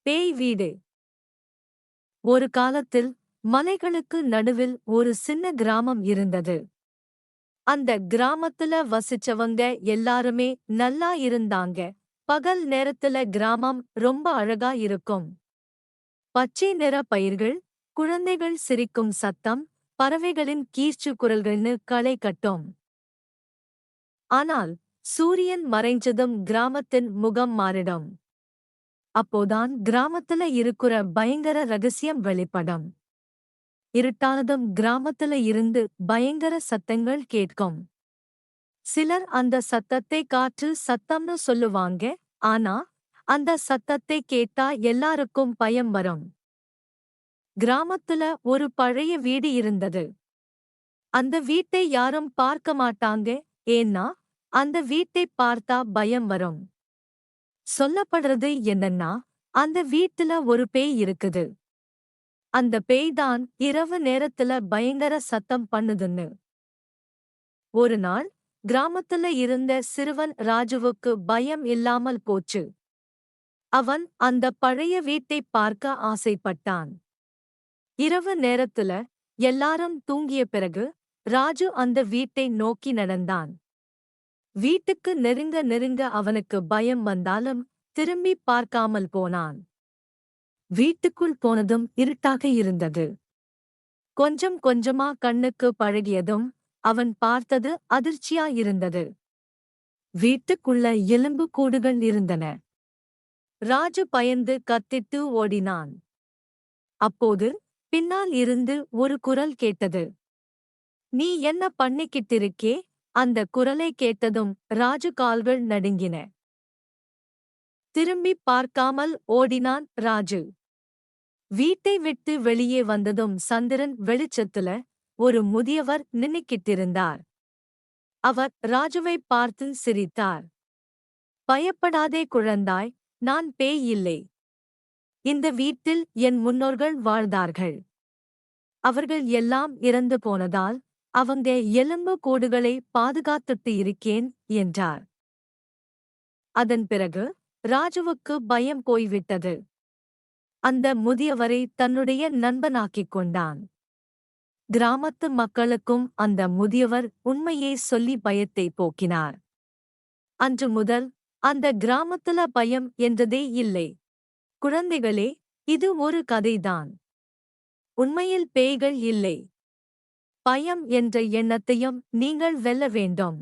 பேய் வீடு. ஒரு காலத்தில் மலைகளுக்கு நடுவில் ஒரு சின்ன கிராமம் இருந்தது. அந்த கிராமத்துல வசிச்சவங்க எல்லாருமே நல்லா இருந்தாங்க. பகல் நேரத்துல கிராமம் ரொம்ப அழகா இருக்கும். பச்சை நிற பயிர்கள், குழந்தைகள் சிரிக்கும் சத்தம், பறவைகளின் கீச்சு குரல்கள்னு களை கட்டும். ஆனால் சூரியன் மறைஞ்சதும் கிராமத்தின் முகம் மாறிடும். அப்போதான் கிராமத்துல இருக்கிற பயங்கர ரகசியம் வெளிப்படும். இருட்டானதும் கிராமத்துல இருந்து பயங்கர சத்தங்கள் கேட்கும். சிலர் அந்த சத்தத்தை காற்று சத்தம்னு சொல்லுவாங்க. ஆனா அந்த சத்தத்தை கேட்டா எல்லாருக்கும் பயம் வரும். கிராமத்துல ஒரு பழைய வீடு இருந்தது. அந்த வீட்டை யாரும் பார்க்க மாட்டாங்க. ஏன்னா அந்த வீட்டை பார்த்தா பயம் வரும். சொல்லப்படுறது என்னன்னா, அந்த வீட்டுல ஒரு பேய் இருக்குது. அந்த பேய்தான் இரவு நேரத்துல பயங்கர சத்தம் பண்ணுதுன்னு. ஒரு நாள் கிராமத்துல இருந்த சிறுவன் ராஜுவுக்கு பயம் இல்லாமல் போச்சு. அவன் அந்த பழைய வீட்டை பார்க்க ஆசைப்பட்டான். இரவு நேரத்துல எல்லாரும் தூங்கிய பிறகு ராஜு அந்த வீட்டை நோக்கி நடந்தான். வீட்டுக்கு நெருங்க நெருங்க அவனுக்கு பயம் வந்தாலும் திரும்பி பார்க்காமல் போனான். வீட்டுக்குள் போனதும் இருட்டாக இருந்தது. கொஞ்சம் கொஞ்சமா கண்ணுக்கு பழகியதும் அவன் பார்த்தது அதிர்ச்சியா இருந்தது. வீட்டுக்குள்ள எலும்பு கூடுகள் இருந்தன. ராஜு பயந்து கத்திட்டு ஓடினான். அப்போது பின்னால் இருந்து ஒரு குரல் கேட்டது. நீ என்ன பண்ணிக்கிட்டிருக்கே? அந்த குரலை கேட்டதும் ராஜு கால்கள் நடுங்கின. திரும்பி பார்க்காமல் ஓடினான் ராஜு. வீட்டை விட்டு வெளியே வந்ததும் சந்திரன் வெளிச்சத்துல ஒரு முதியவர் நின்னுக்கிட்டிருந்தார். அவர் ராஜுவை பார்த்து சிரித்தார். பயப்படாதே குழந்தாய், நான் பேய் இல்லை. இந்த வீட்டில் என் முன்னோர்கள் வாழ்ந்தார்கள். அவர்கள் எல்லாம் இறந்து போனதால் அவங்க எலும்பு கூடுகளை பாதுகாத்துட்டு இருக்கேன் என்றார். அதன் பிறகு ராஜுவுக்கு பயம் போய்விட்டது. அந்த முதியவரை தன்னுடைய நண்பனாக்கிக் கொண்டான். கிராமத்து மக்களுக்கும் அந்த முதியவர் உண்மையை சொல்லி பயத்தை போக்கினார். அன்று முதல் அந்த கிராமத்துல பயம் என்றதே இல்லை. குழந்தைகளே, இது ஒரு கதைதான். உண்மையில் பேய்கள் இல்லை. பயம் என்ற எண்ணத்தையும் நீங்கள் வெல்ல வேண்டும்.